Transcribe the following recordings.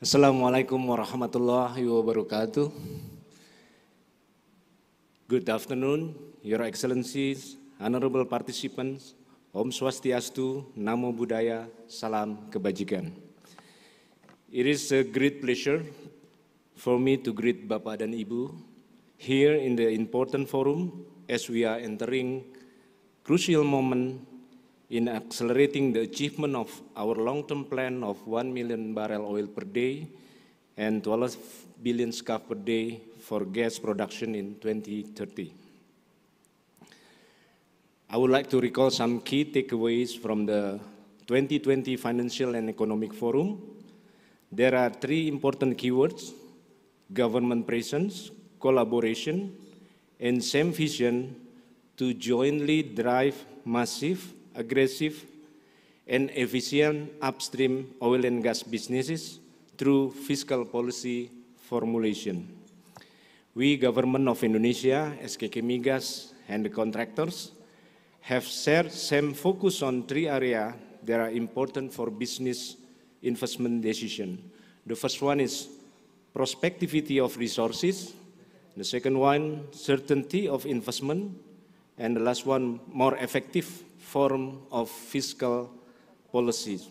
Assalamualaikum warahmatullahi wabarakatuh. Good afternoon, Your Excellencies, honorable participants, Om Swastiastu, Namo Buddhaya, Salam Kebajikan. It is a great pleasure for me to greet Bapak dan Ibu here in the important forum as we are entering crucial moment in accelerating the achievement of our long-term plan of 1 million barrel oil per day and 12 billion scf per day for gas production in 2030. I would like to recall some key takeaways from the 2020 Financial and Economic Forum. There are three important keywords: government presence, collaboration, and same vision to jointly drive massive, aggressive, and efficient upstream oil and gas businesses through fiscal policy formulation. We, Government of Indonesia, SKK Migas, and the contractors have shared same focus on three areas that are important for business investment decision. The first one is prospectivity of resources. The second one, certainty of investment. And the last one, more effective form of fiscal policies.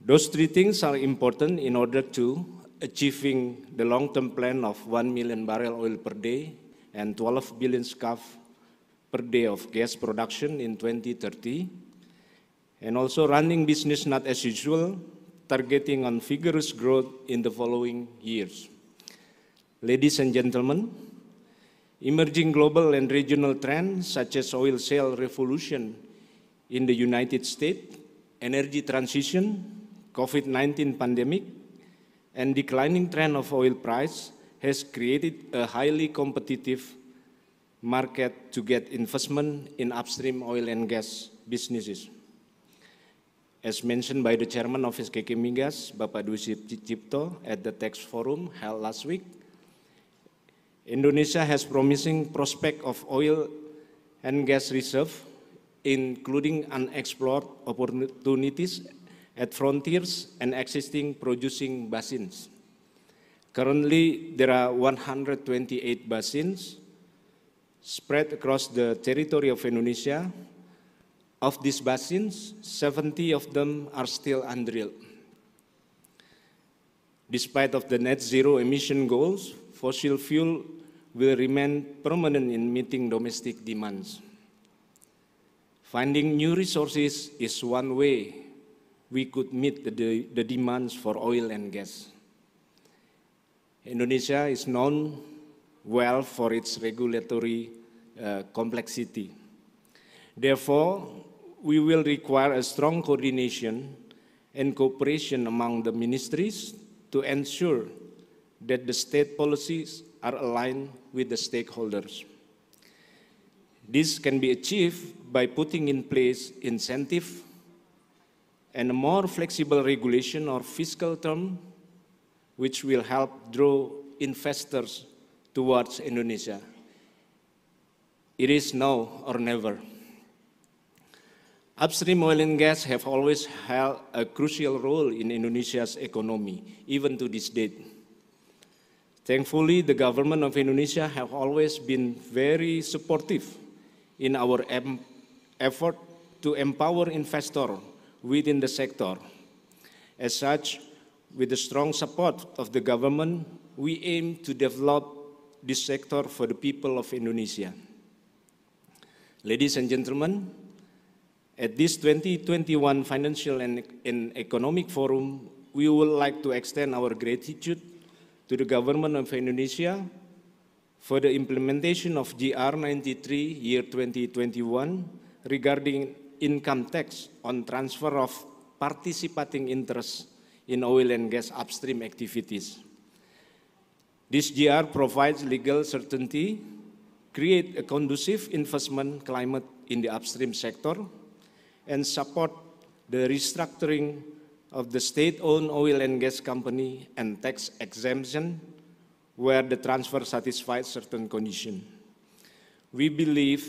Those three things are important in order to achieving the long-term plan of 1 million barrel oil per day and 12 billion scf per day of gas production in 2030, and also running business not as usual, targeting on vigorous growth in the following years. Ladies and gentlemen, emerging global and regional trends such as oil shale revolution in the United States, energy transition, COVID-19 pandemic, and declining trend of oil price has created a highly competitive market to get investment in upstream oil and gas businesses. As mentioned by the chairman of SKK Migas, Bapak Dwi Cipto, at the Tax Forum held last week, Indonesia has promising prospect of oil and gas reserve, including unexplored opportunities at frontiers and existing producing basins. Currently, there are 128 basins spread across the territory of Indonesia. Of these basins, 70 of them are still undrilled. Despite of the net zero emission goals, fossil fuel will remain permanent in meeting domestic demands. Finding new resources is one way we could meet the demands for oil and gas. Indonesia is known well for its regulatory complexity. Therefore, we will require a strong coordination and cooperation among the ministries to ensure that the state policies are aligned with the stakeholders. This can be achieved by putting in place incentive and a more flexible regulation or fiscal term which will help draw investors towards Indonesia. It is now or never. Upstream oil and gas have always held a crucial role in Indonesia's economy, even to this date. Thankfully, the government of Indonesia have always been very supportive in our effort to empower investors within the sector. As such, with the strong support of the government, we aim to develop this sector for the people of Indonesia. Ladies and gentlemen, at this 2021 Financial and Economic Forum, we would like to extend our gratitude to the government of Indonesia for the implementation of GR 93 year 2021 regarding income tax on transfer of participating interest in oil and gas upstream activities. This GR provides legal certainty, create a conducive investment climate in the upstream sector, and support the restructuring of the state-owned oil and gas company and tax exemption where the transfer satisfies certain conditions. We believe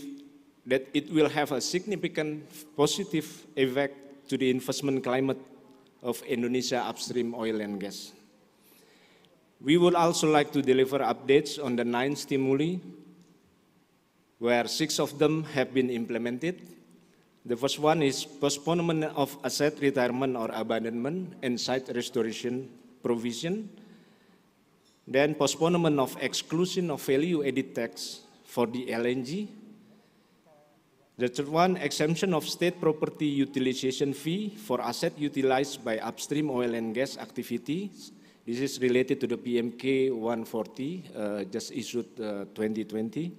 that it will have a significant positive effect to the investment climate of Indonesia upstream oil and gas. We would also like to deliver updates on the 9 stimuli, where 6 of them have been implemented. The first one is postponement of asset retirement or abandonment and site restoration provision. Then postponement of exclusion of value-added tax for the LNG. The third one, exemption of state property utilization fee for asset utilized by upstream oil and gas activities. This is related to the PMK 140, just issued 2020.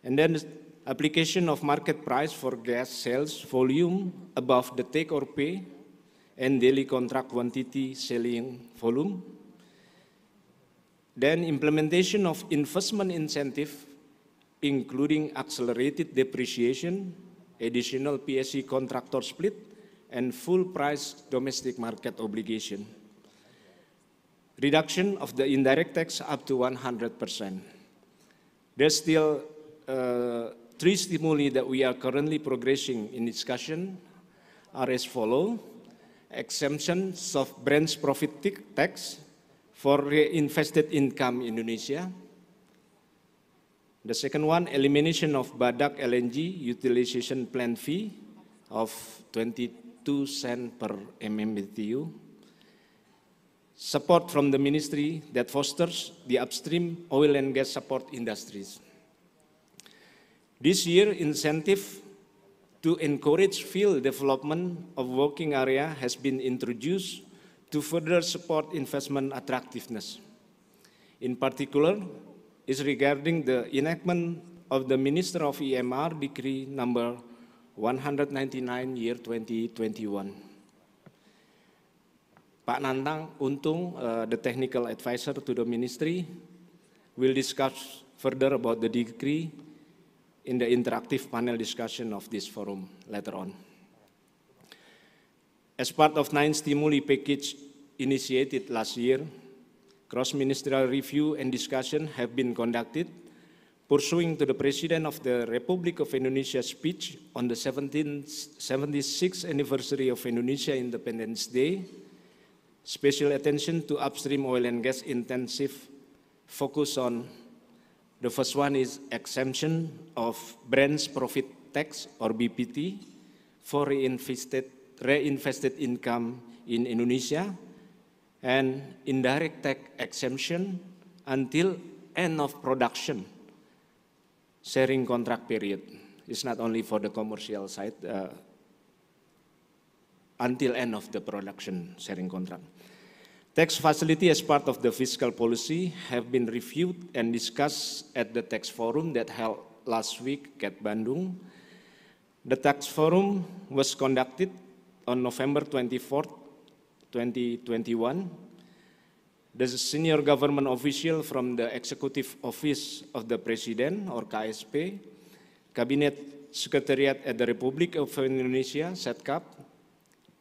And then application of market price for gas sales volume above the take or pay and daily contract quantity selling volume. Then implementation of investment incentive, including accelerated depreciation, additional PSC contractor split, and full price domestic market obligation. Reduction of the indirect tax up to 100%. There's still 3 stimuli that we are currently progressing in discussion are as follows. Exemptions of branch profit tax for reinvested income in Indonesia. The second one, elimination of Badak LNG utilization plan fee of 22 cents per MMBTU. Support from the ministry that fosters the upstream oil and gas support industries. This year, incentive to encourage field development of working area has been introduced to further support investment attractiveness. In particular, is regarding the enactment of the Minister of EMR Decree number 199 year 2021. Pak Nantang Untung, the technical advisor to the ministry, will discuss further about the decree in the interactive panel discussion of this forum later on. As part of 9 stimuli package initiated last year, cross-ministerial review and discussion have been conducted pursuing to the President of the Republic of Indonesia speech on the 76th anniversary of Indonesia Independence Day. Special attention to upstream oil and gas intensive focus on the first one is exemption of branch profit tax or BPT for reinvested income in Indonesia, and indirect tax exemption until end of production sharing contract period. It's not only for the commercial side, until end of the production sharing contract. Tax facility as part of the fiscal policy have been reviewed and discussed at the tax forum that held last week at Bandung. The tax forum was conducted on November 24th, 2021. The senior government official from the Executive Office of the President or KSP, Cabinet Secretariat at the Republic of Indonesia, SETCAP,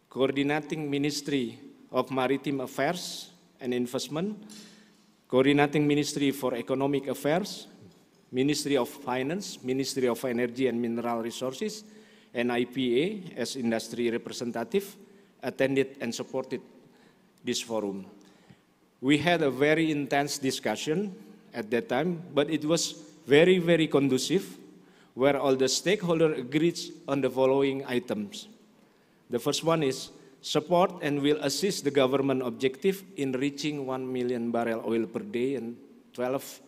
Coordinating Ministry of Maritime Affairs and Investment, Coordinating Ministry for Economic Affairs, Ministry of Finance, Ministry of Energy and Mineral Resources, and IPA as industry representative attended and supported this forum. We had a very intense discussion at that time, but it was very, very conducive, where all the stakeholders agreed on the following items. The first one is support and will assist the government objective in reaching 1 million barrel oil per day and 12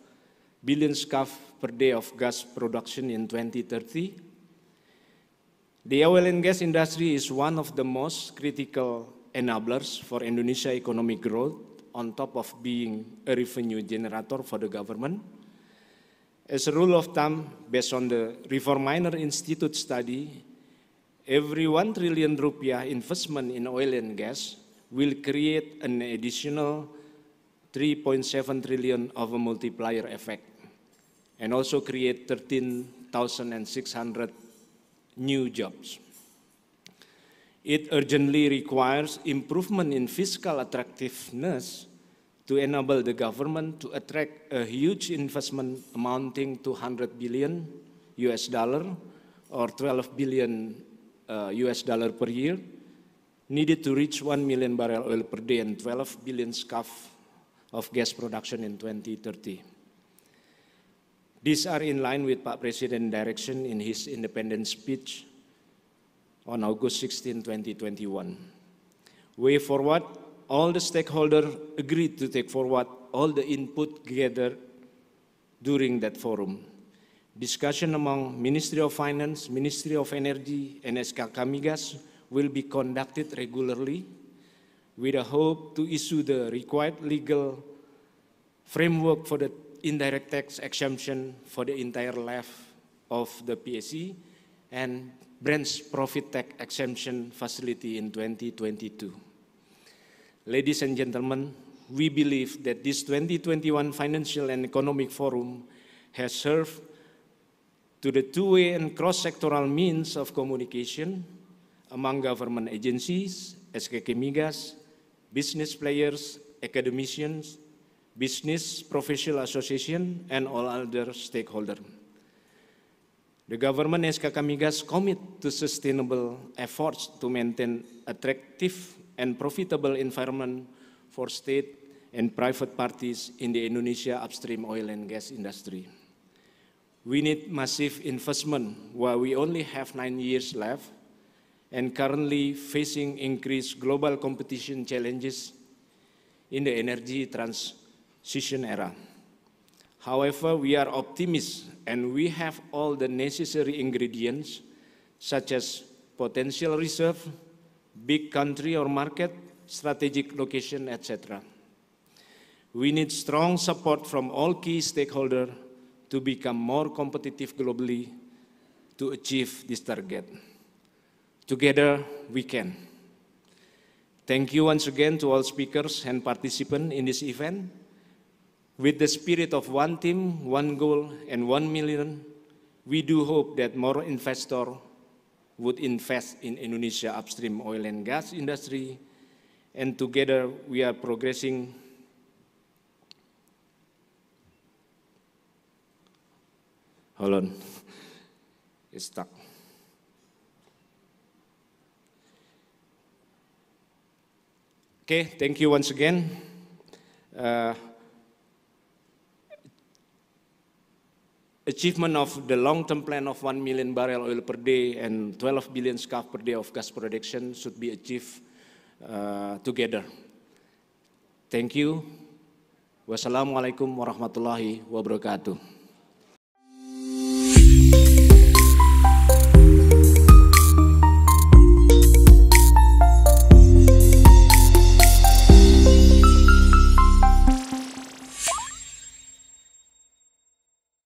billion scf per day of gas production in 2030. The oil and gas industry is one of the most critical enablers for Indonesia economic growth, on top of being a revenue generator for the government. As a rule of thumb, based on the Reforminer Institute study, every 1 trillion rupiah investment in oil and gas will create an additional 3.7 trillion of a multiplier effect, and also create 13,600 new jobs. It urgently requires improvement in fiscal attractiveness to enable the government to attract a huge investment amounting to $100 billion or 12 billion US dollar per year, needed to reach 1 million barrel oil per day and 12 billion scf of gas production in 2030. These are in line with Pak President's direction in his independence speech on August 16, 2021. Way forward, all the stakeholders agreed to take forward all the input gathered during that forum. Discussion among Ministry of Finance, Ministry of Energy, and SKK Migas will be conducted regularly with a hope to issue the required legal framework for the indirect tax exemption for the entire life of the PSC and branch profit tax exemption facility in 2022. Ladies and gentlemen, we believe that this 2021 Financial and Economic Forum has served to the two-way and cross-sectoral means of communication among government agencies, SKK Migas, business players, academicians, business professional association, and all other stakeholders. The government SKK Migas commit to sustainable efforts to maintain attractive and profitable environment for state and private parties in the Indonesia upstream oil and gas industry. We need massive investment while we only have 9 years left and currently facing increased global competition challenges in the energy transition era. However, we are optimists and we have all the necessary ingredients such as potential reserve, big country or market, strategic location, etc. We need strong support from all key stakeholders to become more competitive globally to achieve this target. Together, we can. Thank you once again to all speakers and participants in this event. With the spirit of one team, one goal, and 1 million, we do hope that more investors would invest in Indonesia upstream oil and gas industry, and together we are progressing hold on, it's stuck. Okay, thank you once again. Achievement of the long-term plan of 1 million barrel oil per day and 12 billion scf per day of gas production should be achieved together. Thank you. Wassalamualaikum warahmatullahi wabarakatuh.